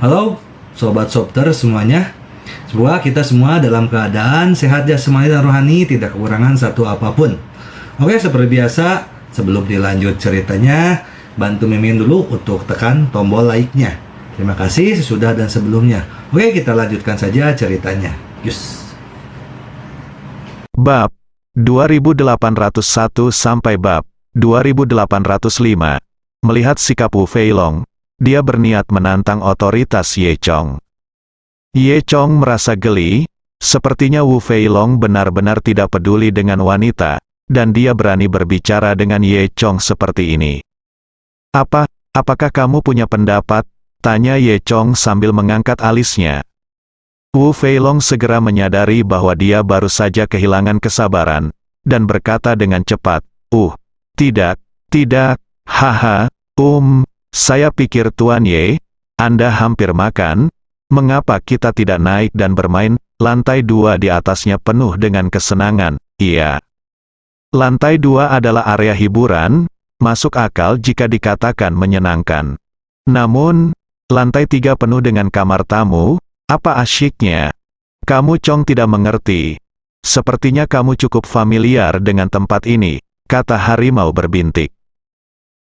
Halo, Sobat Sopter semuanya. Semoga kita semua dalam keadaan sehat jasmani dan rohani, tidak kekurangan satu apapun. Oke, seperti biasa, sebelum dilanjut ceritanya, bantu Mimin dulu untuk tekan tombol like-nya. Terima kasih sesudah dan sebelumnya. Oke, kita lanjutkan saja ceritanya. Yus. Bab 2801 sampai bab 2805. Melihat sikap Wu Feilong, dia berniat menantang otoritas Ye Chong. Ye Chong merasa geli, sepertinya Wu Feilong benar-benar tidak peduli dengan wanita, dan dia berani berbicara dengan Ye Chong seperti ini. Apakah kamu punya pendapat? Tanya Ye Chong sambil mengangkat alisnya. Wu Feilong segera menyadari bahwa dia baru saja kehilangan kesabaran, dan berkata dengan cepat, tidak, haha, saya pikir Tuan Ye, Anda hampir makan, mengapa kita tidak naik dan bermain? Lantai 2 di atasnya penuh dengan kesenangan, iya. Lantai 2 adalah area hiburan, masuk akal jika dikatakan menyenangkan. Namun, lantai 3 penuh dengan kamar tamu, apa asyiknya? Kamu Chong tidak mengerti. Sepertinya kamu cukup familiar dengan tempat ini, kata harimau berbintik.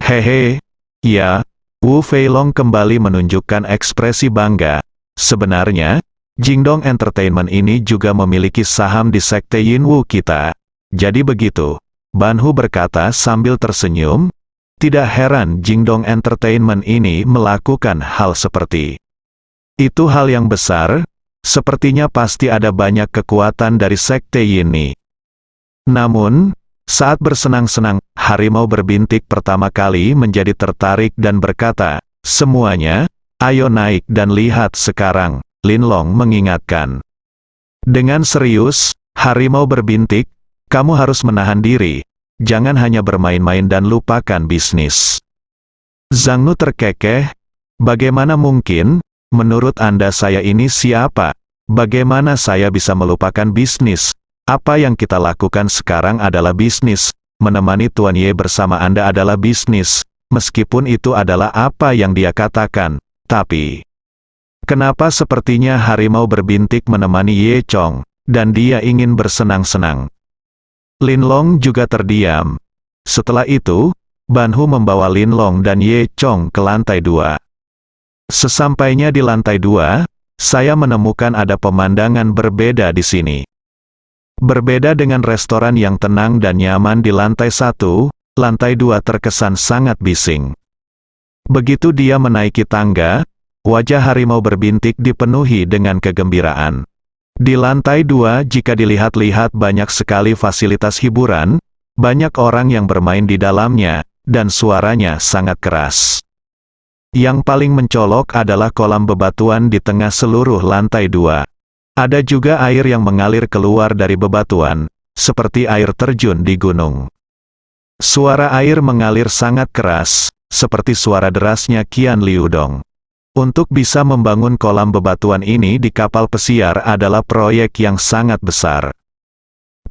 Hehe, ya. Wu Feilong kembali menunjukkan ekspresi bangga. Sebenarnya, Jingdong Entertainment ini juga memiliki saham di sekte Yinwu kita. Jadi begitu, Banhu berkata sambil tersenyum. Tidak heran Jingdong Entertainment ini melakukan hal seperti itu hal yang besar, sepertinya pasti ada banyak kekuatan dari sekte Yinni. Namun, saat bersenang-senang, harimau berbintik pertama kali menjadi tertarik dan berkata, semuanya, ayo naik dan lihat sekarang, Lin Long mengingatkan. Dengan serius, harimau berbintik, kamu harus menahan diri, jangan hanya bermain-main dan lupakan bisnis. Zhang Nu terkekeh, bagaimana mungkin? Menurut Anda saya ini siapa? Bagaimana saya bisa melupakan bisnis? Apa yang kita lakukan sekarang adalah bisnis, menemani Tuan Ye bersama Anda adalah bisnis, meskipun itu adalah apa yang dia katakan. Tapi, kenapa sepertinya harimau berbintik menemani Ye Chong, dan dia ingin bersenang-senang? Lin Long juga terdiam. Setelah itu, Banhu membawa Lin Long dan Ye Chong ke lantai 2. Sesampainya di lantai 2, saya menemukan ada pemandangan berbeda di sini. Berbeda dengan restoran yang tenang dan nyaman di lantai 1, lantai 2 terkesan sangat bising. Begitu dia menaiki tangga, wajah harimau berbintik dipenuhi dengan kegembiraan. Di lantai 2 jika dilihat-lihat banyak sekali fasilitas hiburan, banyak orang yang bermain di dalamnya, dan suaranya sangat keras. Yang paling mencolok adalah kolam bebatuan di tengah seluruh lantai 2. Ada juga air yang mengalir keluar dari bebatuan, seperti air terjun di gunung. Suara air mengalir sangat keras, seperti suara derasnya Qian Liudong. Untuk bisa membangun kolam bebatuan ini di kapal pesiar adalah proyek yang sangat besar.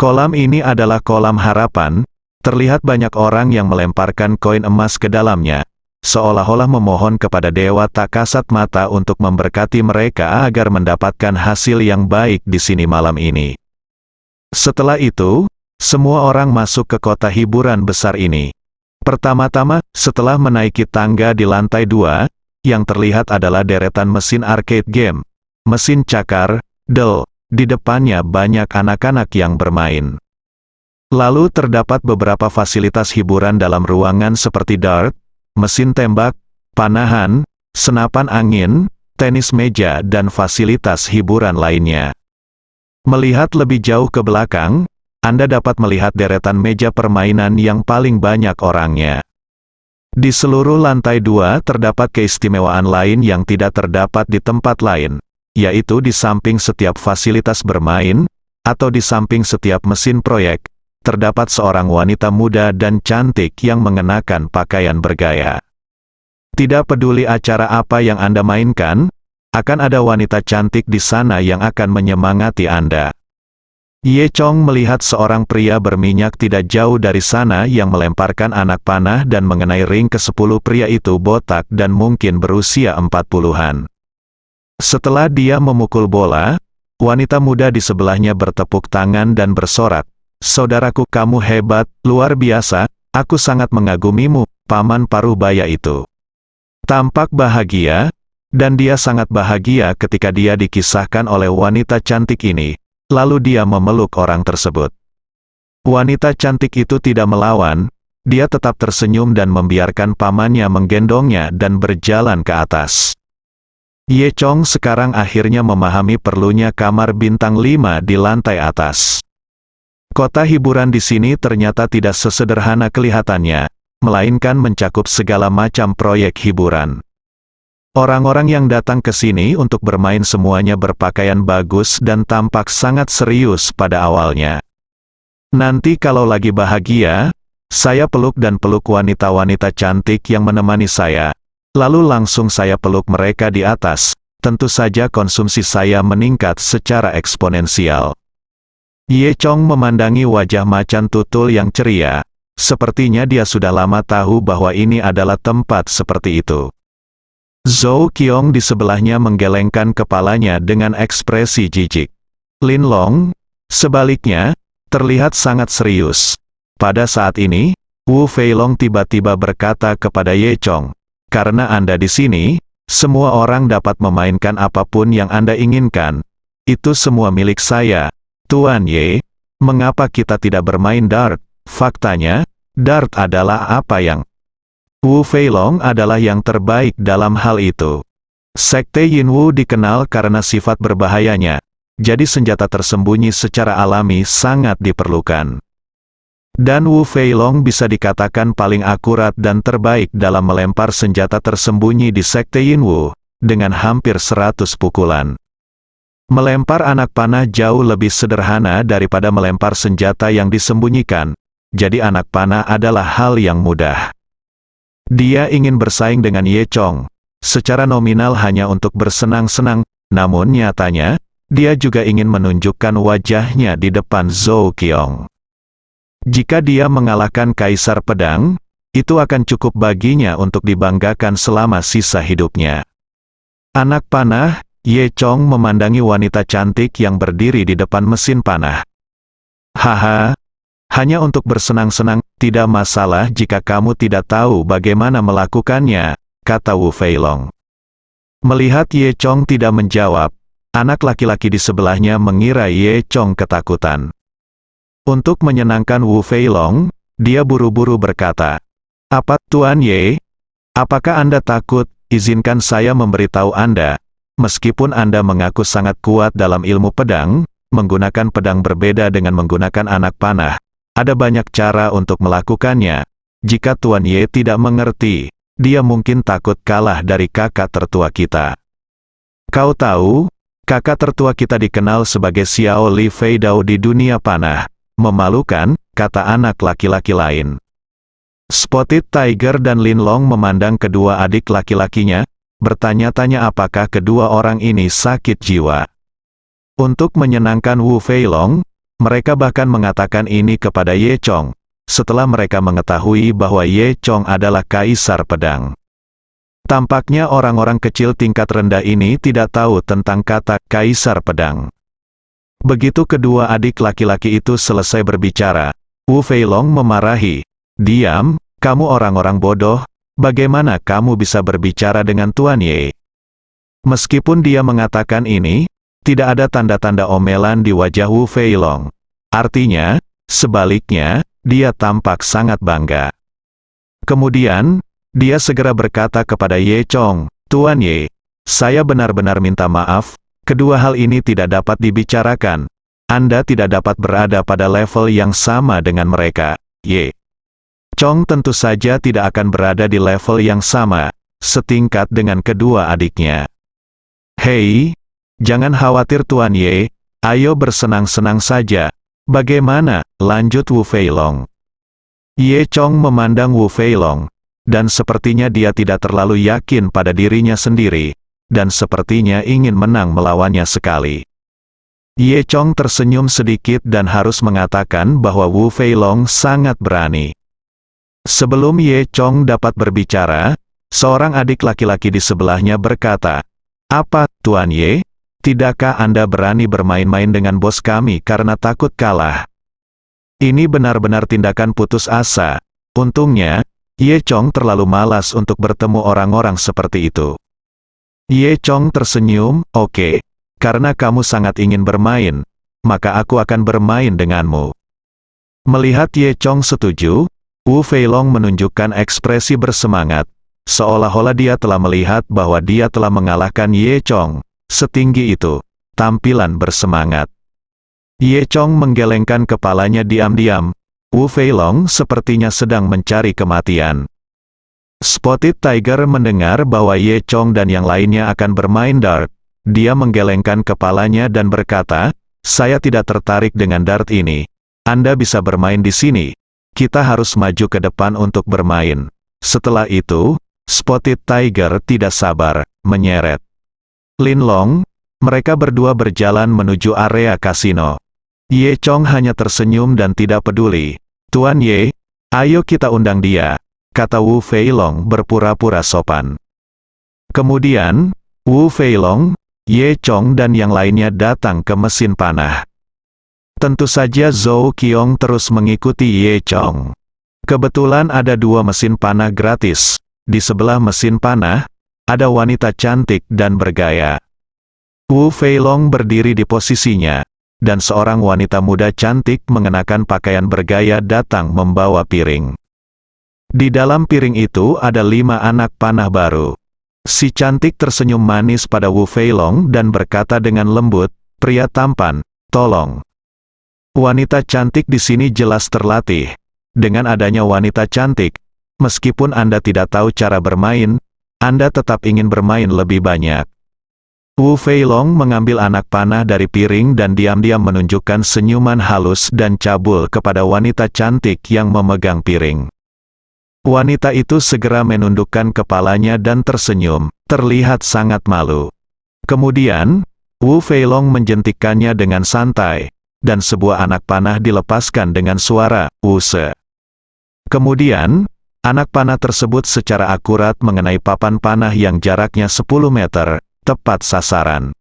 Kolam ini adalah kolam harapan, terlihat banyak orang yang melemparkan koin emas ke dalamnya, seolah-olah memohon kepada dewa tak kasat mata untuk memberkati mereka agar mendapatkan hasil yang baik di sini malam ini. Setelah itu, semua orang masuk ke kota hiburan besar ini. Pertama-tama, setelah menaiki tangga di lantai 2, yang terlihat adalah deretan mesin arcade game, mesin cakar, di depannya banyak anak-anak yang bermain. Lalu terdapat beberapa fasilitas hiburan dalam ruangan seperti dart, mesin tembak, panahan, senapan angin, tenis meja dan fasilitas hiburan lainnya. Melihat lebih jauh ke belakang, Anda dapat melihat deretan meja permainan yang paling banyak orangnya. Di seluruh lantai 2 terdapat keistimewaan lain yang tidak terdapat di tempat lain, yaitu di samping setiap fasilitas bermain, atau di samping setiap mesin proyek, terdapat seorang wanita muda dan cantik yang mengenakan pakaian bergaya. Tidak peduli acara apa yang Anda mainkan, akan ada wanita cantik di sana yang akan menyemangati Anda. Ye Chong melihat seorang pria berminyak tidak jauh dari sana yang melemparkan anak panah dan mengenai ring ke-10. Pria itu botak dan mungkin berusia 40-an. Setelah dia memukul bola, wanita muda di sebelahnya bertepuk tangan dan bersorak, "Saudaraku, kamu hebat, luar biasa, aku sangat mengagumimu, Paman Parubaya itu." Tampak bahagia, dan dia sangat bahagia ketika dia dikisahkan oleh wanita cantik ini, lalu dia memeluk orang tersebut. Wanita cantik itu tidak melawan, dia tetap tersenyum dan membiarkan pamannya menggendongnya dan berjalan ke atas. Ye Chong sekarang akhirnya memahami perlunya kamar bintang 5 di lantai atas. Kota hiburan di sini ternyata tidak sesederhana kelihatannya, melainkan mencakup segala macam proyek hiburan. Orang-orang yang datang ke sini untuk bermain semuanya berpakaian bagus dan tampak sangat serius pada awalnya. Nanti kalau lagi bahagia, saya peluk dan peluk wanita-wanita cantik yang menemani saya. Lalu langsung saya peluk mereka di atas, tentu saja konsumsi saya meningkat secara eksponensial. Ye Chong memandangi wajah macan tutul yang ceria, sepertinya dia sudah lama tahu bahwa ini adalah tempat seperti itu. Zhou Qiong di sebelahnya menggelengkan kepalanya dengan ekspresi jijik. Lin Long, sebaliknya, terlihat sangat serius. Pada saat ini, Wu Feilong tiba-tiba berkata kepada Ye Chong, "Karena Anda di sini, semua orang dapat memainkan apapun yang Anda inginkan. Itu semua milik saya. Tuan Ye, mengapa kita tidak bermain dart? Faktanya, dart adalah apa yang..." Wu Feilong adalah yang terbaik dalam hal itu. Sekte Yinwu dikenal karena sifat berbahayanya, jadi senjata tersembunyi secara alami sangat diperlukan. Dan Wu Feilong bisa dikatakan paling akurat dan terbaik dalam melempar senjata tersembunyi di Sekte Yinwu, dengan hampir 100 pukulan. Melempar anak panah jauh lebih sederhana daripada melempar senjata yang disembunyikan, jadi anak panah adalah hal yang mudah. Dia ingin bersaing dengan Ye Chong, secara nominal hanya untuk bersenang-senang, namun nyatanya, dia juga ingin menunjukkan wajahnya di depan Zhou Qiong. Jika dia mengalahkan Kaisar Pedang, itu akan cukup baginya untuk dibanggakan selama sisa hidupnya. Anak panah, Ye Chong memandangi wanita cantik yang berdiri di depan mesin panah. "Haha, hanya untuk bersenang-senang, tidak masalah jika kamu tidak tahu bagaimana melakukannya," kata Wu Feilong. Melihat Ye Chong tidak menjawab, anak laki-laki di sebelahnya mengira Ye Chong ketakutan. Untuk menyenangkan Wu Feilong, dia buru-buru berkata, "Apa, Tuan Ye? Apakah Anda takut? Izinkan saya memberitahu Anda. Meskipun Anda mengaku sangat kuat dalam ilmu pedang, menggunakan pedang berbeda dengan menggunakan anak panah. Ada banyak cara untuk melakukannya. Jika Tuan Ye tidak mengerti, dia mungkin takut kalah dari kakak tertua kita. Kau tahu, kakak tertua kita dikenal sebagai Xiao Li Fei Dao di dunia panah." "Memalukan," kata anak laki-laki lain. Spotted Tiger dan Lin Long memandang kedua adik laki-lakinya, bertanya-tanya apakah kedua orang ini sakit jiwa. Untuk menyenangkan Wu Feilong, mereka bahkan mengatakan ini kepada Ye Chong, setelah mereka mengetahui bahwa Ye Chong adalah Kaisar Pedang. Tampaknya orang-orang kecil tingkat rendah ini tidak tahu tentang kata Kaisar Pedang. Begitu kedua adik laki-laki itu selesai berbicara, Wu Feilong memarahi, "Diam, kamu orang-orang bodoh, bagaimana kamu bisa berbicara dengan Tuan Ye?" Meskipun dia mengatakan ini, tidak ada tanda-tanda omelan di wajah Wu Feilong. Artinya, sebaliknya, dia tampak sangat bangga. Kemudian, dia segera berkata kepada Ye Chong, "Tuan Ye, saya benar-benar minta maaf. Kedua hal ini tidak dapat dibicarakan. Anda tidak dapat berada pada level yang sama dengan mereka." Ye Chong tentu saja tidak akan berada di level yang sama, setingkat dengan kedua adiknya. "Hei, jangan khawatir Tuan Ye, ayo bersenang-senang saja. Bagaimana?" lanjut Wu Feilong. Ye Chong memandang Wu Feilong, dan sepertinya dia tidak terlalu yakin pada dirinya sendiri, dan sepertinya ingin menang melawannya sekali. Ye Chong tersenyum sedikit dan harus mengatakan bahwa Wu Feilong sangat berani. Sebelum Ye Chong dapat berbicara, seorang adik laki-laki di sebelahnya berkata, Apa, Tuan Ye? Tidakkah Anda berani bermain-main dengan bos kami karena takut kalah? Ini benar-benar tindakan putus asa. Untungnya, Ye Chong terlalu malas untuk bertemu orang-orang seperti itu. Ye Chong tersenyum, oke. Karena kamu sangat ingin bermain, maka aku akan bermain denganmu. Melihat Ye Chong setuju, Wu Feilong menunjukkan ekspresi bersemangat, seolah-olah dia telah melihat bahwa dia telah mengalahkan Ye Chong. Setinggi itu, tampilan bersemangat. Ye Chong menggelengkan kepalanya diam-diam. Wu Feilong sepertinya sedang mencari kematian. Spotted Tiger mendengar bahwa Ye Chong dan yang lainnya akan bermain dart. Dia menggelengkan kepalanya dan berkata, saya tidak tertarik dengan dart ini. Anda bisa bermain di sini. Kita harus maju ke depan untuk bermain. Setelah itu, Spotted Tiger tidak sabar, menyeret Lin Long. Mereka berdua berjalan menuju area kasino. Ye Chong hanya tersenyum dan tidak peduli. Tuan Ye, ayo kita undang dia, kata Wu Feilong berpura-pura sopan. Kemudian, Wu Feilong, Ye Chong dan yang lainnya datang ke mesin panah. Tentu saja Zhou Qiong terus mengikuti Ye Chong. Kebetulan ada 2 mesin panah gratis. Di sebelah mesin panah, ada wanita cantik dan bergaya. Wu Feilong berdiri di posisinya, dan seorang wanita muda cantik mengenakan pakaian bergaya datang membawa piring. Di dalam piring itu ada 5 anak panah baru. Si cantik tersenyum manis pada Wu Feilong dan berkata dengan lembut, pria tampan, tolong. Wanita cantik di sini jelas terlatih. Dengan adanya wanita cantik, meskipun Anda tidak tahu cara bermain, Anda tetap ingin bermain lebih banyak. Wu Feilong mengambil anak panah dari piring dan diam-diam menunjukkan senyuman halus dan cabul kepada wanita cantik yang memegang piring. Wanita itu segera menundukkan kepalanya dan tersenyum, terlihat sangat malu. Kemudian, Wu Feilong menjentikkannya dengan santai, dan sebuah anak panah dilepaskan dengan suara, "Wuse." Kemudian, anak panah tersebut secara akurat mengenai papan panah yang jaraknya 10 meter, tepat sasaran.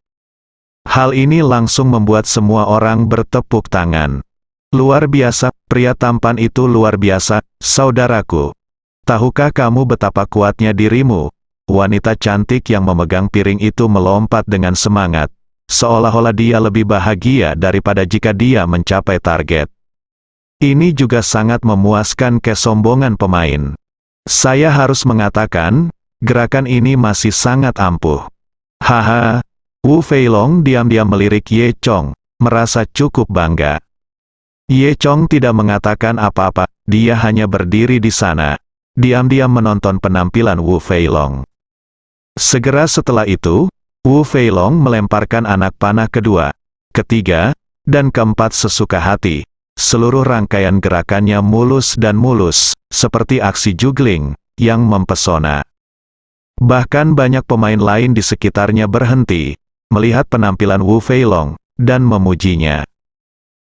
Hal ini langsung membuat semua orang bertepuk tangan. Luar biasa, pria tampan itu luar biasa, saudaraku. Tahukah kamu betapa kuatnya dirimu? Wanita cantik yang memegang piring itu melompat dengan semangat, seolah-olah dia lebih bahagia daripada jika dia mencapai target. Ini juga sangat memuaskan kesombongan pemain. Saya harus mengatakan, gerakan ini masih sangat ampuh. Haha, Wu Feilong diam-diam melirik Ye Chong, merasa cukup bangga. Ye Chong tidak mengatakan apa-apa, dia hanya berdiri di sana, diam-diam menonton penampilan Wu Feilong. Segera setelah itu, Wu Feilong melemparkan anak panah kedua, ketiga, dan keempat sesuka hati. Seluruh rangkaian gerakannya mulus dan mulus, seperti aksi juggling, yang mempesona. Bahkan banyak pemain lain di sekitarnya berhenti, melihat penampilan Wu Feilong, dan memujinya.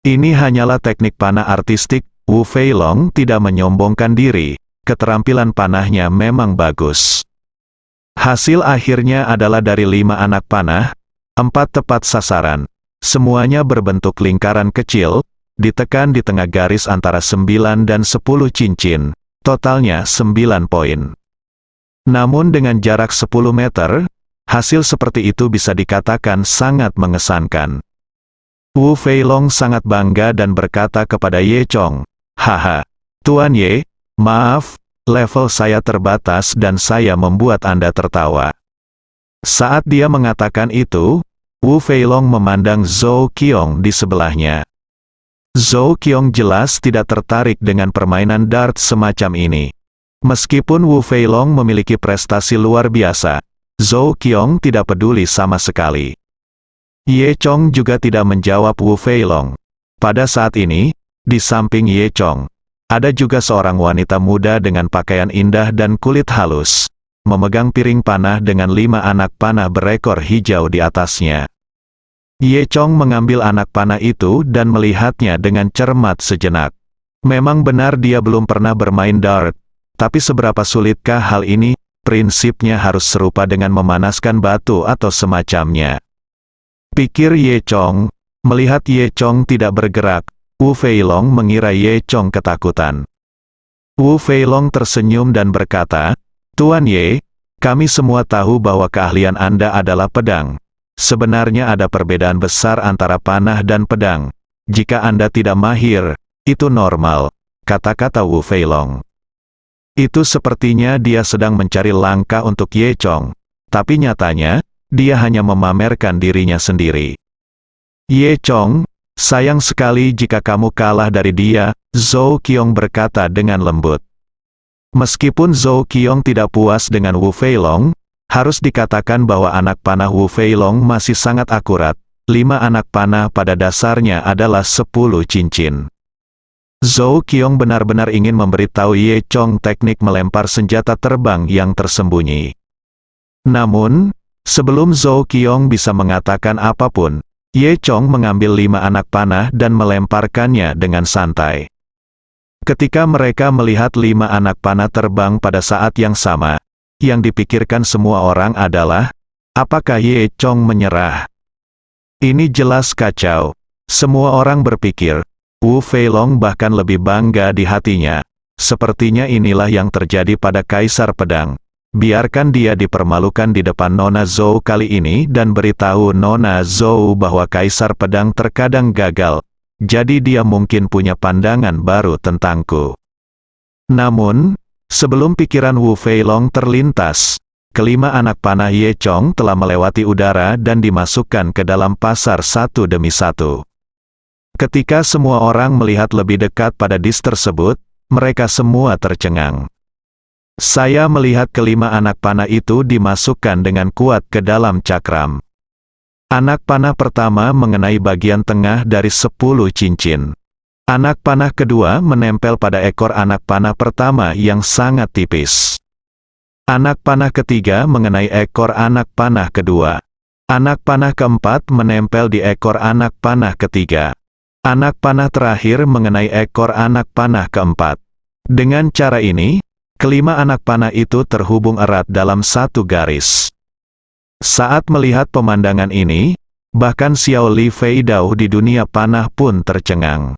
Ini hanyalah teknik panah artistik, Wu Feilong tidak menyombongkan diri, keterampilan panahnya memang bagus. Hasil akhirnya adalah dari 5 anak panah, 4 tepat sasaran. Semuanya berbentuk lingkaran kecil, ditekan di tengah garis antara 9 dan 10 cincin, totalnya 9 poin. Namun dengan jarak 10 meter, hasil seperti itu bisa dikatakan sangat mengesankan. Wu Feilong sangat bangga dan berkata kepada Ye Chong, "Haha, Tuan Ye, maaf, level saya terbatas dan saya membuat Anda tertawa." Saat dia mengatakan itu, Wu Feilong memandang Zhou Qiong di sebelahnya. Zhou Qiong jelas tidak tertarik dengan permainan dart semacam ini. Meskipun Wu Feilong memiliki prestasi luar biasa, Zhou Qiong tidak peduli sama sekali. Ye Chong juga tidak menjawab Wu Feilong. Pada saat ini, di samping Ye Chong, ada juga seorang wanita muda dengan pakaian indah dan kulit halus, memegang piring panah dengan 5 anak panah berekor hijau di atasnya. Ye Chong mengambil anak panah itu dan melihatnya dengan cermat sejenak. Memang benar dia belum pernah bermain dart, tapi seberapa sulitkah hal ini? prinsipnya harus serupa dengan memanaskan batu atau semacamnya. Pikir Ye Chong. Melihat Ye Chong tidak bergerak, Wu Feilong mengira Ye Chong ketakutan. Wu Feilong tersenyum dan berkata, "Tuan Ye, kami semua tahu bahwa keahlian Anda adalah pedang. Sebenarnya ada perbedaan besar antara panah dan pedang. Jika Anda tidak mahir, itu normal," kata-kata Wu Feilong. Itu sepertinya dia sedang mencari langkah untuk Ye Chong, tapi nyatanya, dia hanya memamerkan dirinya sendiri. "Ye Chong, sayang sekali jika kamu kalah dari dia," Zhou Qiong berkata dengan lembut. Meskipun Zhou Qiong tidak puas dengan Wu Feilong, harus dikatakan bahwa anak panah Wu Feilong masih sangat akurat. 5 anak panah pada dasarnya adalah 10 cincin. Zhou Qiong benar-benar ingin memberitahu Ye Chong teknik melempar senjata terbang yang tersembunyi. Namun, sebelum Zhou Qiong bisa mengatakan apapun, Ye Chong mengambil 5 anak panah dan melemparkannya dengan santai. Ketika mereka melihat 5 anak panah terbang pada saat yang sama, yang dipikirkan semua orang adalah, apakah Ye Chong menyerah? Ini jelas kacau. Semua orang berpikir, Wu Feilong bahkan lebih bangga di hatinya. Sepertinya inilah yang terjadi pada Kaisar Pedang. Biarkan dia dipermalukan di depan Nona Zhou kali ini dan beritahu Nona Zhou bahwa Kaisar Pedang terkadang gagal. Jadi dia mungkin punya pandangan baru tentangku. Namun, sebelum pikiran Wu Feilong terlintas, kelima anak panah Ye Chong telah melewati udara dan dimasukkan ke dalam pasar satu demi satu. Ketika semua orang melihat lebih dekat pada dis tersebut, mereka semua tercengang. Saya melihat kelima anak panah itu dimasukkan dengan kuat ke dalam cakram. Anak panah pertama mengenai bagian tengah dari 10 cincin. Anak panah kedua menempel pada ekor anak panah pertama yang sangat tipis. Anak panah ketiga mengenai ekor anak panah kedua. Anak panah keempat menempel di ekor anak panah ketiga. Anak panah terakhir mengenai ekor anak panah keempat. Dengan cara ini, kelima anak panah itu terhubung erat dalam satu garis. Saat melihat pemandangan ini, bahkan Xiao Li Fei Dao di dunia panah pun tercengang.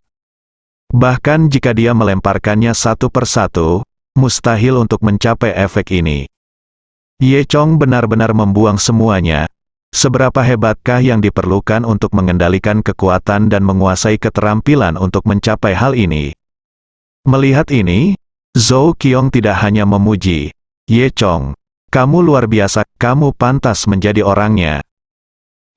Bahkan jika dia melemparkannya satu persatu, mustahil untuk mencapai efek ini. Ye Chong benar-benar membuang semuanya. Seberapa hebatkah yang diperlukan untuk mengendalikan kekuatan dan menguasai keterampilan untuk mencapai hal ini? Melihat ini, Zhou Qiong tidak hanya memuji, "Ye Chong, kamu luar biasa, kamu pantas menjadi orangnya."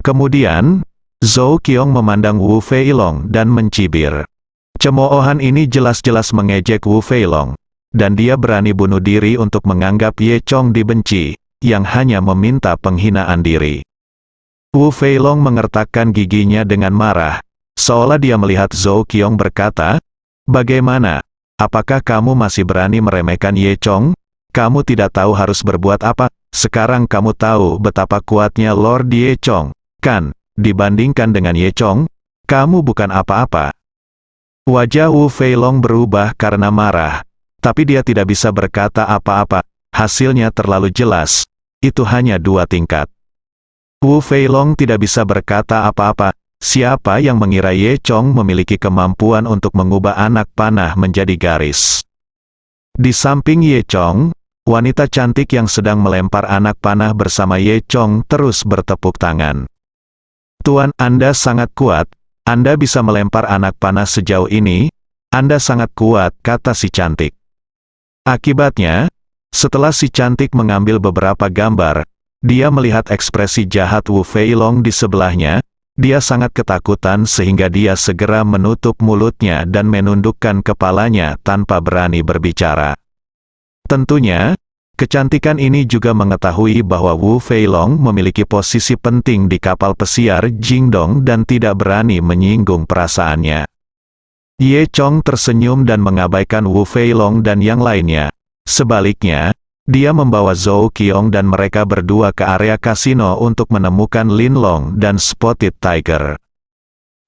Kemudian, Zhou Qiong memandang Wu Feilong dan mencibir. Cemoohan ini jelas-jelas mengejek Wu Feilong, dan dia berani bunuh diri untuk menganggap Ye Chong dibenci, yang hanya meminta penghinaan diri. Wu Feilong mengertakkan giginya dengan marah, seolah dia melihat Zhou Qiong berkata, "Bagaimana? Apakah kamu masih berani meremehkan Ye Chong? Kamu tidak tahu harus berbuat apa? Sekarang kamu tahu betapa kuatnya Lord Ye Chong, kan? Dibandingkan dengan Ye Chong, kamu bukan apa-apa." Wajah Wu Feilong berubah karena marah, tapi dia tidak bisa berkata apa-apa. Hasilnya terlalu jelas. Itu hanya 2 tingkat. Wu Feilong tidak bisa berkata apa-apa. Siapa yang mengira Ye Chong memiliki kemampuan untuk mengubah anak panah menjadi garis? Di samping Ye Chong, wanita cantik yang sedang melempar anak panah bersama Ye Chong terus bertepuk tangan. "Tuan, Anda sangat kuat. Anda bisa melempar anak panah sejauh ini. Anda sangat kuat," kata si cantik. Akibatnya, setelah si cantik mengambil beberapa gambar, dia melihat ekspresi jahat Wu Feilong di sebelahnya. Dia sangat ketakutan sehingga dia segera menutup mulutnya dan menundukkan kepalanya tanpa berani berbicara. Tentunya, kecantikan ini juga mengetahui bahwa Wu Feilong memiliki posisi penting di kapal pesiar Jingdong dan tidak berani menyinggung perasaannya. Ye Chong tersenyum dan mengabaikan Wu Feilong dan yang lainnya. Sebaliknya, dia membawa Zhou Qiong dan mereka berdua ke area kasino untuk menemukan Lin Long dan Spotted Tiger.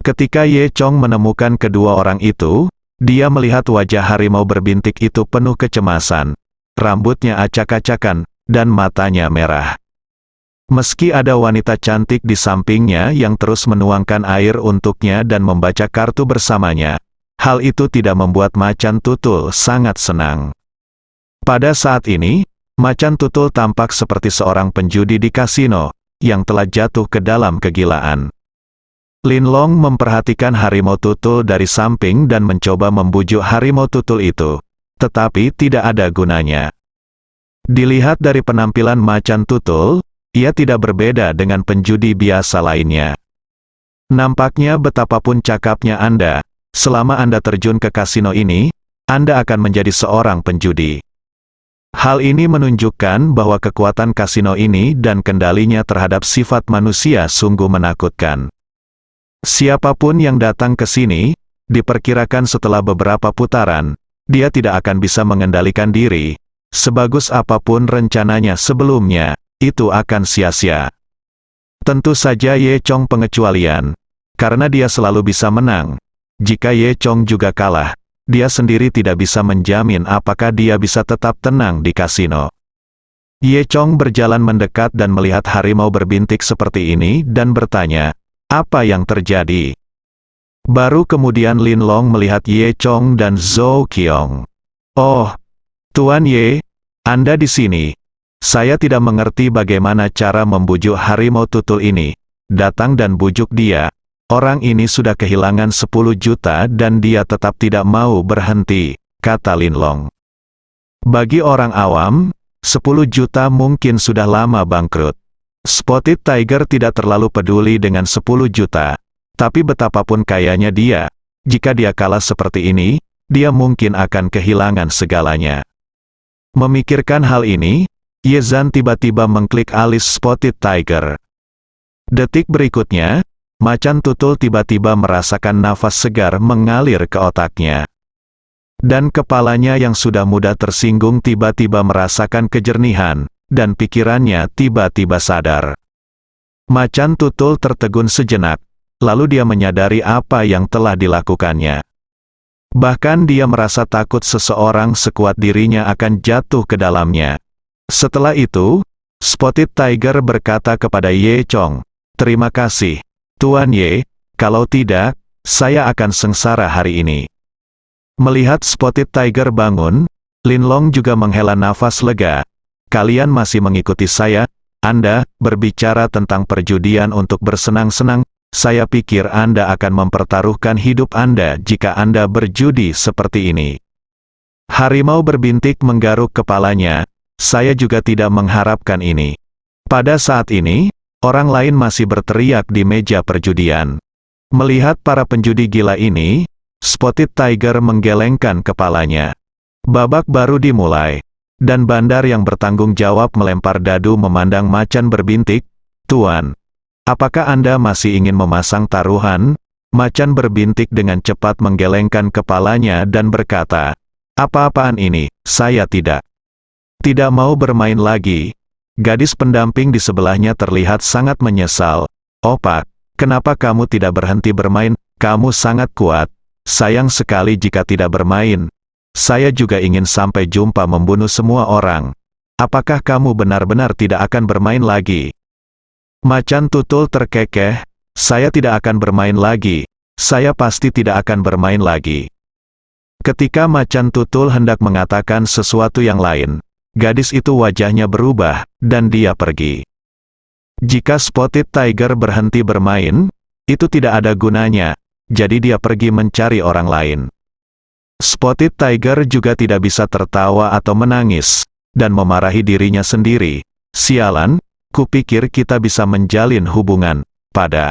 Ketika Ye Chong menemukan kedua orang itu, dia melihat wajah harimau berbintik itu penuh kecemasan. Rambutnya acak-acakan, dan matanya merah. Meski ada wanita cantik di sampingnya yang terus menuangkan air untuknya dan membaca kartu bersamanya, hal itu tidak membuat Macan Tutul sangat senang. Pada saat ini, Macan Tutul tampak seperti seorang penjudi di kasino, yang telah jatuh ke dalam kegilaan. Linlong memperhatikan Harimau Tutul dari samping dan mencoba membujuk Harimau Tutul itu, tetapi tidak ada gunanya. Dilihat dari penampilan Macan Tutul, ia tidak berbeda dengan penjudi biasa lainnya. Nampaknya betapapun cakapnya Anda, selama Anda terjun ke kasino ini, Anda akan menjadi seorang penjudi. Hal ini menunjukkan bahwa kekuatan kasino ini dan kendalinya terhadap sifat manusia sungguh menakutkan. Siapapun yang datang ke sini, diperkirakan setelah beberapa putaran, dia tidak akan bisa mengendalikan diri. Sebagus apapun rencananya sebelumnya, itu akan sia-sia. Tentu saja Ye Chong pengecualian, karena dia selalu bisa menang. Jika Ye Chong juga kalah, dia sendiri tidak bisa menjamin apakah dia bisa tetap tenang di kasino. Ye Chong berjalan mendekat dan melihat harimau berbintik seperti ini dan bertanya, apa yang terjadi? Baru kemudian Linlong melihat Ye Chong dan Zhou Qiong. Oh, Tuan Ye, Anda di sini. Saya tidak mengerti bagaimana cara membujuk Harimau Tutul ini. Datang dan bujuk dia. Orang ini sudah kehilangan 10 juta dan dia tetap tidak mau berhenti, kata Linlong. Bagi orang awam, 10 juta mungkin sudah lama bangkrut. Spotted Tiger tidak terlalu peduli dengan 10 juta. Tapi betapapun kayanya dia, jika dia kalah seperti ini, dia mungkin akan kehilangan segalanya. Memikirkan hal ini, Ye Zhan tiba-tiba mengklik alis Spotted Tiger. Detik berikutnya, Macan Tutul tiba-tiba merasakan nafas segar mengalir ke otaknya. Dan kepalanya yang sudah mudah tersinggung tiba-tiba merasakan kejernihan, dan pikirannya tiba-tiba sadar. Macan Tutul tertegun sejenak, lalu dia menyadari apa yang telah dilakukannya. Bahkan dia merasa takut seseorang sekuat dirinya akan jatuh ke dalamnya. Setelah itu, Spotted Tiger berkata kepada Ye Chong, terima kasih, Tuan Ye, kalau tidak, saya akan sengsara hari ini. Melihat Spotted Tiger bangun, Linlong juga menghela nafas lega. Kalian masih mengikuti saya? Anda berbicara tentang perjudian untuk bersenang-senang. Saya pikir Anda akan mempertaruhkan hidup Anda jika Anda berjudi seperti ini. Harimau berbintik menggaruk kepalanya. Saya juga tidak mengharapkan ini. Pada saat ini, orang lain masih berteriak di meja perjudian. Melihat para penjudi gila ini, Spotted Tiger menggelengkan kepalanya. Babak baru dimulai, dan bandar yang bertanggung jawab melempar dadu memandang Macan berbintik. Tuan, apakah Anda masih ingin memasang taruhan? Macan berbintik dengan cepat menggelengkan kepalanya dan berkata, apa-apaan ini, saya tidak mau bermain lagi. Gadis pendamping di sebelahnya terlihat sangat menyesal. Oh Pak, kenapa kamu tidak berhenti bermain? Kamu sangat kuat. Sayang sekali jika tidak bermain. Saya juga ingin sampai jumpa membunuh semua orang. Apakah kamu benar-benar tidak akan bermain lagi? Macan Tutul terkekeh, saya tidak akan bermain lagi. Saya pasti tidak akan bermain lagi. Ketika Macan Tutul hendak mengatakan sesuatu yang lain, gadis itu wajahnya berubah, dan dia pergi. Jika Spotted Tiger berhenti bermain, itu tidak ada gunanya, jadi dia pergi mencari orang lain. Spotted Tiger juga tidak bisa tertawa atau menangis, dan memarahi dirinya sendiri. Sialan, kupikir kita bisa menjalin hubungan. Pada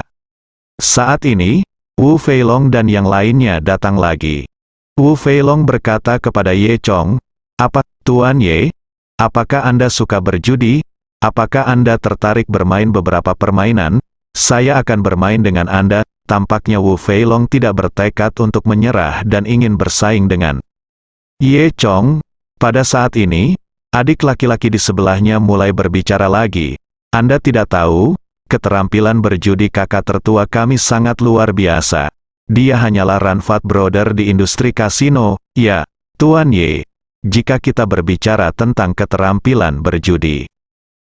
saat ini, Wu Feilong dan yang lainnya datang lagi. Wu Feilong berkata kepada Ye Chong, apa, Tuan Ye? Apakah Anda suka berjudi? Apakah Anda tertarik bermain beberapa permainan? Saya akan bermain dengan Anda. Tampaknya Wu Feilong tidak bertekad untuk menyerah dan ingin bersaing dengan Ye Chong. Pada saat ini, adik laki-laki di sebelahnya mulai berbicara lagi. Anda tidak tahu, keterampilan berjudi kakak tertua kami sangat luar biasa. Dia hanyalah Ranfat Brother di industri kasino. Ya, Tuan Ye. jika kita berbicara tentang keterampilan berjudi.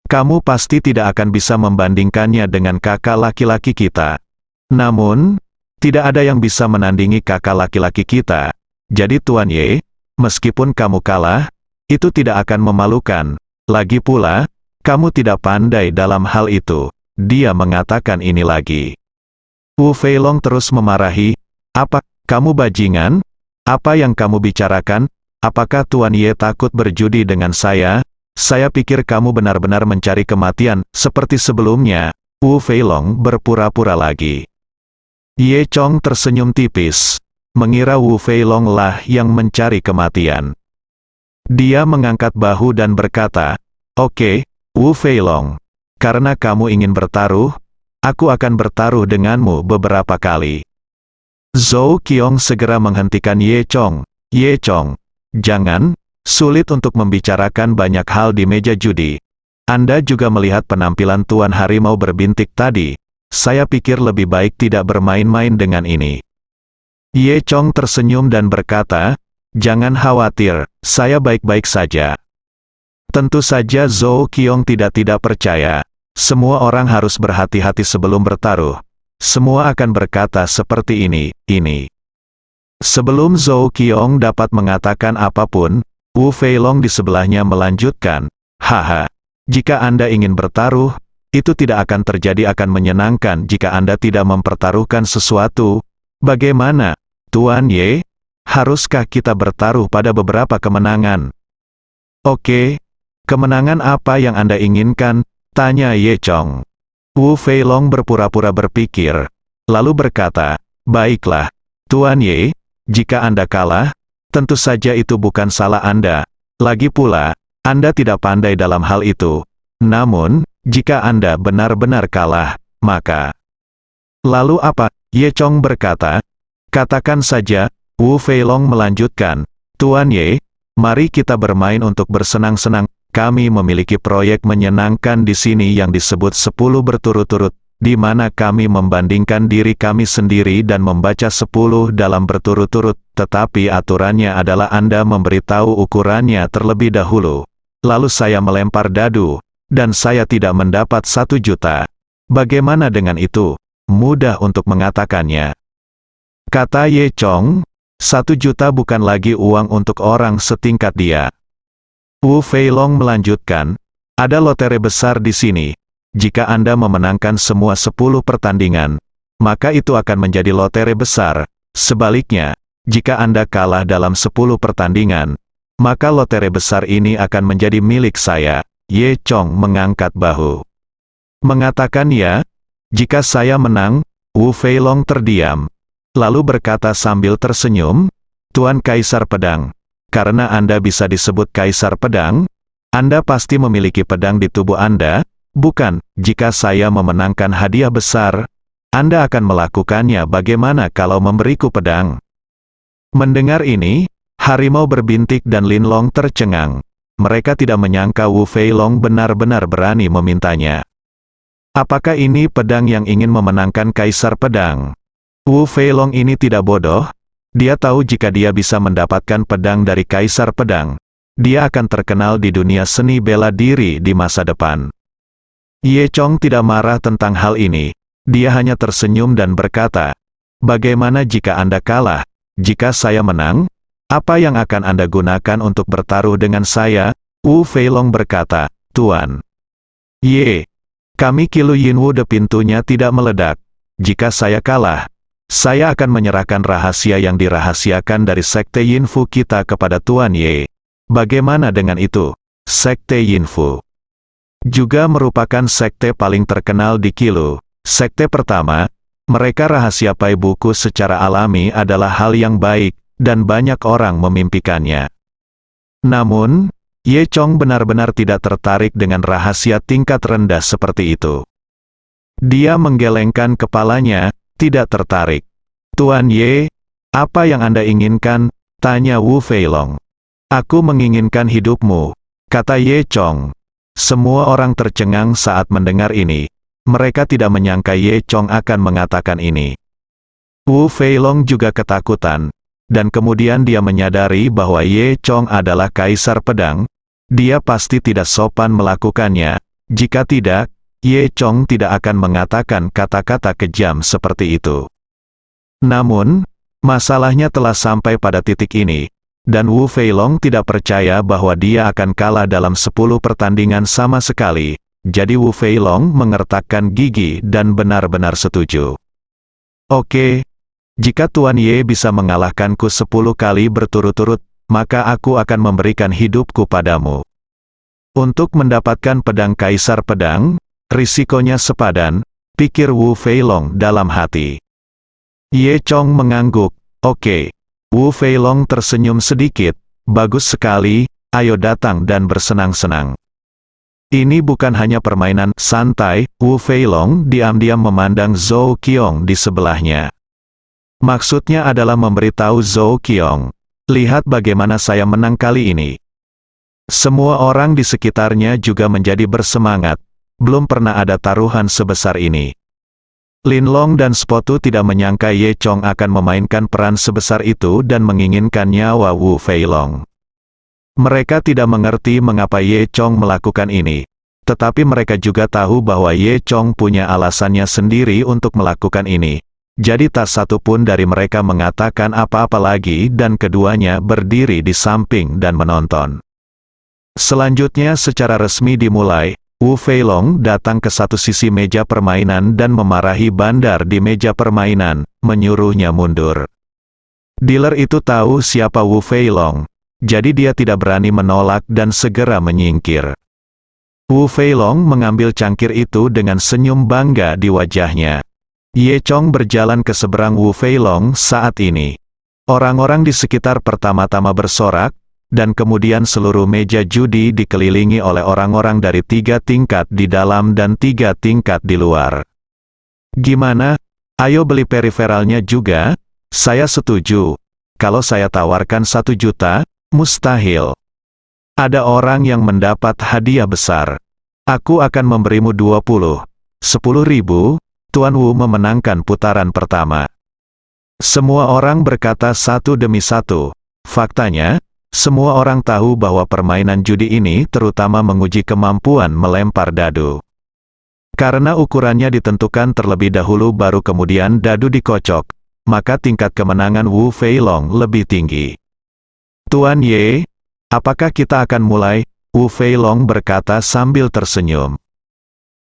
Kamu pasti tidak akan bisa membandingkannya dengan kakak laki-laki kita. Namun, tidak ada yang bisa menandingi kakak laki-laki kita. Jadi Tuan Ye, meskipun kamu kalah, itu tidak akan memalukan. Lagi pula, kamu tidak pandai dalam hal itu. Dia mengatakan ini lagi. Wu Feilong terus memarahi, apa, kamu bajingan? Apa yang kamu bicarakan? Apakah Tuan Ye takut berjudi dengan saya? Saya pikir kamu benar-benar mencari kematian, seperti sebelumnya. Wu Feilong berpura-pura lagi. Ye Chong tersenyum tipis, mengira Wu Feilong lah yang mencari kematian. Dia mengangkat bahu dan berkata, "Oke, Wu Feilong, karena kamu ingin bertaruh, aku akan bertaruh denganmu beberapa kali." Zhou Qiong segera menghentikan Ye Chong. "Ye Chong, jangan, sulit untuk membicarakan banyak hal di meja judi. Anda juga melihat penampilan Tuan Harimau berbintik tadi. Saya pikir lebih baik tidak bermain-main dengan ini." Ye Chong tersenyum dan berkata, "Jangan khawatir, saya baik-baik saja." Tentu saja Zhou Qiong tidak percaya. Semua orang harus berhati-hati sebelum bertaruh. Semua akan berkata seperti ini. Sebelum Zhou Qiong dapat mengatakan apapun, Wu Feilong di sebelahnya melanjutkan, "Haha, jika Anda ingin bertaruh, itu tidak akan terjadi akan menyenangkan jika Anda tidak mempertaruhkan sesuatu. Bagaimana, Tuan Ye? Haruskah kita bertaruh pada beberapa kemenangan?" "Oke, kemenangan apa yang Anda inginkan?" tanya Ye Chong. Wu Feilong berpura-pura berpikir, lalu berkata, "Baiklah, Tuan Ye, jika Anda kalah, tentu saja itu bukan salah Anda. Lagi pula, Anda tidak pandai dalam hal itu. Namun, jika Anda benar-benar kalah, maka..." "Lalu apa?" Ye Chong berkata. "Katakan saja," Wu Feilong melanjutkan, "Tuan Ye, mari kita bermain untuk bersenang-senang. Kami memiliki proyek menyenangkan di sini yang disebut 10 berturut-turut, di mana kami membandingkan diri kami sendiri dan membaca 10 dalam berturut-turut, tetapi aturannya adalah Anda memberitahu ukurannya terlebih dahulu. Lalu saya melempar dadu, dan saya tidak mendapat 1 juta. Bagaimana dengan itu? Mudah untuk mengatakannya," kata Ye Chong. 1 juta bukan lagi uang untuk orang setingkat dia. Wu Feilong melanjutkan, "Ada lotre besar di sini. Jika Anda memenangkan semua 10 pertandingan, maka itu akan menjadi lotre besar. Sebaliknya, jika Anda kalah dalam 10 pertandingan, maka lotre besar ini akan menjadi milik saya." Ye Chong mengangkat bahu. Mengatakan ya, "Jika saya menang," Wu Feilong terdiam. Lalu berkata sambil tersenyum, "Tuan Kaisar Pedang, karena Anda bisa disebut Kaisar Pedang, Anda pasti memiliki pedang di tubuh Anda, bukan? Jika saya memenangkan hadiah besar, Anda akan melakukannya. Bagaimana kalau memberiku pedang?" Mendengar ini, Harimau berbintik dan Lin Long tercengang. Mereka tidak menyangka Wu Feilong benar-benar berani memintanya. Apakah ini pedang yang ingin memenangkan Kaisar Pedang? Wu Feilong ini tidak bodoh. Dia tahu jika dia bisa mendapatkan pedang dari Kaisar Pedang, dia akan terkenal di dunia seni bela diri di masa depan. Ye Chong tidak marah tentang hal ini. Dia hanya tersenyum dan berkata, "Bagaimana jika Anda kalah? Jika saya menang, apa yang akan Anda gunakan untuk bertaruh dengan saya?" Wu Feilong berkata, "Tuan Ye, kami Kilu Yinwu de pintunya tidak meledak. Jika saya kalah, saya akan menyerahkan rahasia yang dirahasiakan dari Sekte Yinfu kita kepada Tuan Ye. Bagaimana dengan itu?" Sekte Yinfu juga merupakan sekte paling terkenal di Kilu. Sekte pertama, mereka rahasiapai buku secara alami adalah hal yang baik, dan banyak orang memimpikannya. Namun, Ye Chong benar-benar tidak tertarik dengan rahasia tingkat rendah seperti itu. Dia menggelengkan kepalanya, tidak tertarik. "Tuan Ye, apa yang Anda inginkan?" tanya Wu Feilong. "Aku menginginkan hidupmu," kata Ye Chong. Semua orang tercengang saat mendengar ini. Mereka tidak menyangka Ye Chong akan mengatakan ini. Wu Feilong juga ketakutan. dan kemudian dia menyadari bahwa Ye Chong adalah kaisar pedang, dia pasti tidak sopan melakukannya. Jika tidak, Ye Chong tidak akan mengatakan kata-kata kejam seperti itu. Namun, masalahnya telah sampai pada titik ini, dan Wu Feilong tidak percaya bahwa dia akan kalah dalam 10 pertandingan sama sekali. Jadi Wu Feilong mengertakkan gigi dan benar-benar setuju. Oke, jika Tuan Ye bisa mengalahkanku 10 kali berturut-turut, maka aku akan memberikan hidupku padamu. Untuk mendapatkan pedang kaisar pedang, risikonya sepadan, pikir Wu Feilong dalam hati. Ye Chong mengangguk. Oke. Wu Feilong tersenyum sedikit. Bagus sekali, ayo datang dan bersenang-senang. Ini bukan hanya permainan santai. Wu Feilong diam-diam memandang Zhou Qiong di sebelahnya. Maksudnya adalah memberitahu Zhou Qiong, lihat bagaimana saya menang kali ini. Semua orang di sekitarnya juga menjadi bersemangat. Belum pernah ada taruhan sebesar ini. Lin Long dan Spotu tidak menyangka Ye Chong akan memainkan peran sebesar itu dan menginginkan nyawa Wu Feilong. Mereka tidak mengerti mengapa Ye Chong melakukan ini. Tetapi mereka juga tahu bahwa Ye Chong punya alasannya sendiri untuk melakukan ini. Jadi tak satu pun dari mereka mengatakan apa-apa lagi dan keduanya berdiri di samping dan menonton. Selanjutnya secara resmi dimulai. Wu Feilong datang ke satu sisi meja permainan dan memarahi bandar di meja permainan, menyuruhnya mundur. Dealer itu tahu siapa Wu Feilong, jadi dia tidak berani menolak dan segera menyingkir. Wu Feilong mengambil cangkir itu dengan senyum bangga di wajahnya. Ye Chong berjalan ke seberang Wu Feilong saat ini. Orang-orang di sekitar pertama-tama bersorak, dan kemudian seluruh meja judi dikelilingi oleh orang-orang dari 3 tingkat di dalam dan 3 tingkat di luar. Gimana? Ayo beli periferalnya juga? Saya setuju. Kalau saya tawarkan 1 juta, mustahil. Ada orang yang mendapat hadiah besar. Aku akan memberimu 10 ribu. Tuan Wu memenangkan putaran pertama. Semua orang berkata satu demi satu. Faktanya, semua orang tahu bahwa permainan judi ini terutama menguji kemampuan melempar dadu. Karena ukurannya ditentukan terlebih dahulu baru kemudian dadu dikocok, maka tingkat kemenangan Wu Feilong lebih tinggi. Tuan Ye, apakah kita akan mulai? Wu Feilong berkata sambil tersenyum.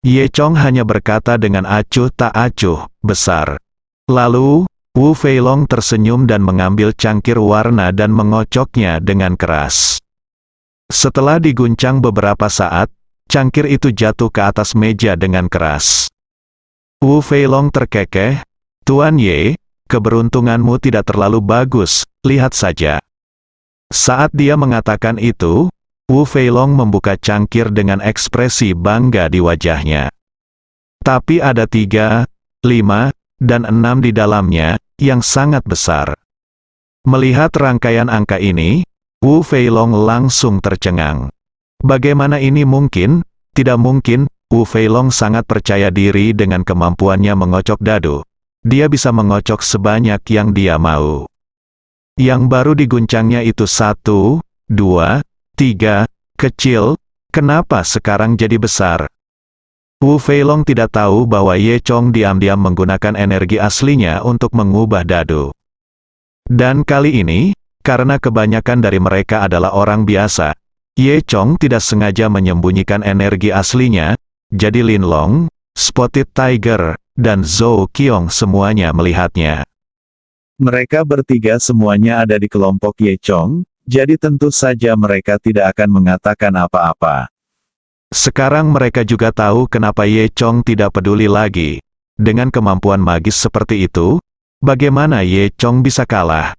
Ye Chong hanya berkata dengan acuh tak acuh, besar. Lalu, Wu Feilong tersenyum dan mengambil cangkir warna dan mengocoknya dengan keras. Setelah diguncang beberapa saat, cangkir itu jatuh ke atas meja dengan keras. Wu Feilong terkekeh, Tuan Ye, keberuntunganmu tidak terlalu bagus, lihat saja. Saat dia mengatakan itu, Wu Feilong membuka cangkir dengan ekspresi bangga di wajahnya. Tapi ada 3, 5, dan 6 di dalamnya, yang sangat besar. Melihat rangkaian angka ini, Wu Feilong langsung tercengang. Bagaimana ini mungkin? Tidak mungkin. Wu Feilong sangat percaya diri dengan kemampuannya mengocok dadu. Dia bisa mengocok sebanyak yang dia mau. Yang baru diguncangnya itu 1, 2, 3, kecil, kenapa sekarang jadi besar? Wu Feilong tidak tahu bahwa Ye Chong diam-diam menggunakan energi aslinya untuk mengubah dadu. Dan kali ini, karena kebanyakan dari mereka adalah orang biasa, Ye Chong tidak sengaja menyembunyikan energi aslinya, jadi Lin Long, Spotted Tiger, dan Zhou Qiong semuanya melihatnya. Mereka bertiga semuanya ada di kelompok Ye Chong, jadi tentu saja mereka tidak akan mengatakan apa-apa. Sekarang mereka juga tahu kenapa Ye Chong tidak peduli lagi. Dengan kemampuan magis seperti itu, bagaimana Ye Chong bisa kalah?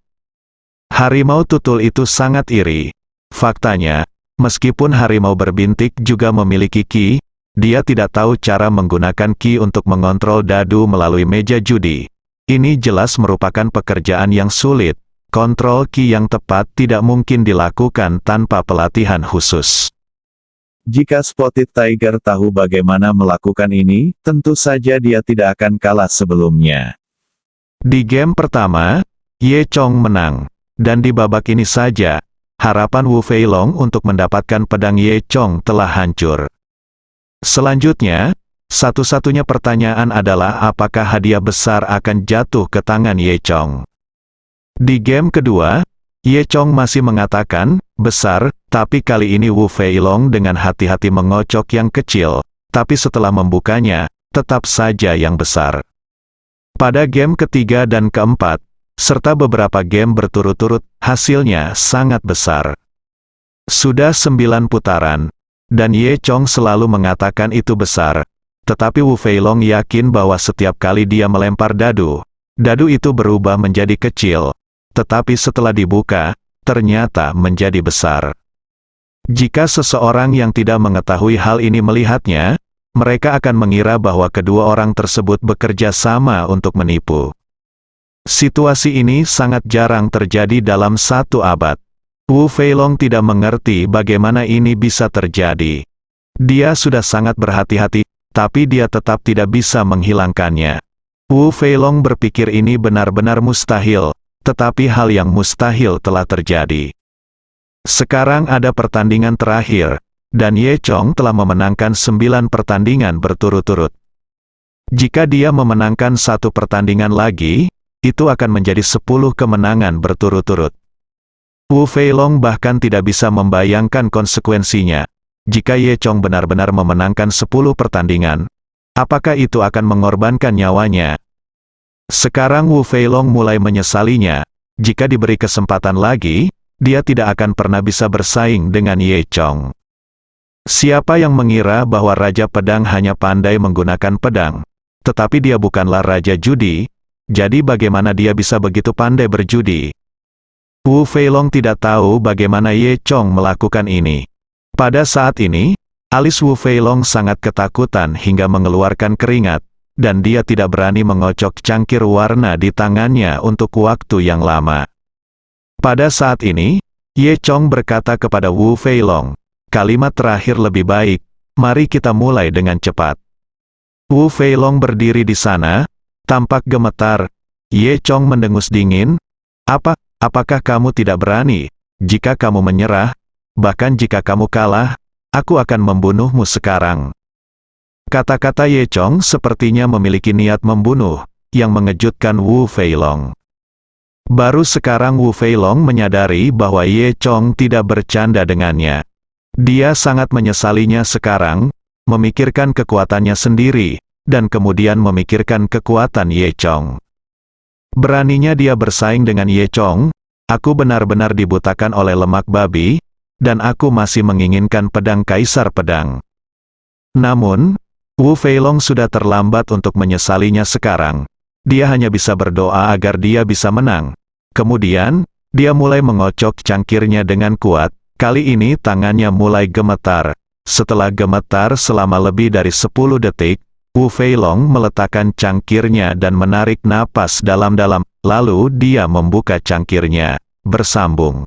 Harimau tutul itu sangat iri. Faktanya, meskipun harimau berbintik juga memiliki ki, dia tidak tahu cara menggunakan ki untuk mengontrol dadu melalui meja judi. Ini jelas merupakan pekerjaan yang sulit. Kontrol ki yang tepat tidak mungkin dilakukan tanpa pelatihan khusus. Jika Spotted Tiger tahu bagaimana melakukan ini, tentu saja dia tidak akan kalah sebelumnya. Di game pertama, Ye Chong menang. dan di babak ini saja, harapan Wu Feilong untuk mendapatkan pedang Ye Chong telah hancur. Selanjutnya, satu-satunya pertanyaan adalah apakah hadiah besar akan jatuh ke tangan Ye Chong. Di game kedua, Ye Chong masih mengatakan, besar, tapi kali ini Wu Feilong dengan hati-hati mengocok yang kecil, tapi setelah membukanya, tetap saja yang besar. Pada game ketiga dan keempat, serta beberapa game berturut-turut, hasilnya sangat besar. Sudah 9 putaran, dan Ye Chong selalu mengatakan itu besar, tetapi Wu Feilong yakin bahwa setiap kali dia melempar dadu itu berubah menjadi kecil, tetapi setelah dibuka, ternyata menjadi besar. Jika seseorang yang tidak mengetahui hal ini melihatnya, mereka akan mengira bahwa kedua orang tersebut bekerja sama untuk menipu. Situasi ini sangat jarang terjadi dalam 1 abad. Wu Feilong tidak mengerti bagaimana ini bisa terjadi. Dia sudah sangat berhati-hati, tapi dia tetap tidak bisa menghilangkannya. Wu Feilong berpikir ini benar-benar mustahil, tetapi hal yang mustahil telah terjadi. Sekarang ada pertandingan terakhir, dan Ye Chong telah memenangkan 9 pertandingan berturut-turut. Jika dia memenangkan 1 pertandingan lagi, itu akan menjadi 10 kemenangan berturut-turut. Wu Feilong bahkan tidak bisa membayangkan konsekuensinya. Jika Ye Chong benar-benar memenangkan 10 pertandingan, apakah itu akan mengorbankan nyawanya? Sekarang Wu Feilong mulai menyesalinya. Jika diberi kesempatan lagi, dia tidak akan pernah bisa bersaing dengan Ye Chong. Siapa yang mengira bahwa Raja Pedang hanya pandai menggunakan pedang, tetapi dia bukanlah Raja Judi, jadi bagaimana dia bisa begitu pandai berjudi? Wu Feilong tidak tahu bagaimana Ye Chong melakukan ini. Pada saat ini, alis Wu Feilong sangat ketakutan hingga mengeluarkan keringat, dan dia tidak berani mengocok cangkir warna di tangannya untuk waktu yang lama. Pada saat ini, Ye Chong berkata kepada Wu Feilong, kalimat terakhir lebih baik, mari kita mulai dengan cepat. Wu Feilong berdiri di sana, tampak gemetar. Ye Chong mendengus dingin. Apakah kamu tidak berani? Jika kamu menyerah, bahkan jika kamu kalah, aku akan membunuhmu sekarang. Kata-kata Ye Chong sepertinya memiliki niat membunuh, yang mengejutkan Wu Feilong. Baru sekarang Wu Feilong menyadari bahwa Ye Chong tidak bercanda dengannya. Dia sangat menyesalinya sekarang, memikirkan kekuatannya sendiri, dan kemudian memikirkan kekuatan Ye Chong. Beraninya dia bersaing dengan Ye Chong, aku benar-benar dibutakan oleh lemak babi, dan aku masih menginginkan pedang Kaisar Pedang. Namun, Wu Feilong sudah terlambat untuk menyesalinya sekarang. Dia hanya bisa berdoa agar dia bisa menang. Kemudian, dia mulai mengocok cangkirnya dengan kuat. Kali ini tangannya mulai gemetar. Setelah gemetar selama lebih dari 10 detik, Wu Feilong meletakkan cangkirnya dan menarik napas dalam-dalam, lalu dia membuka cangkirnya. Bersambung.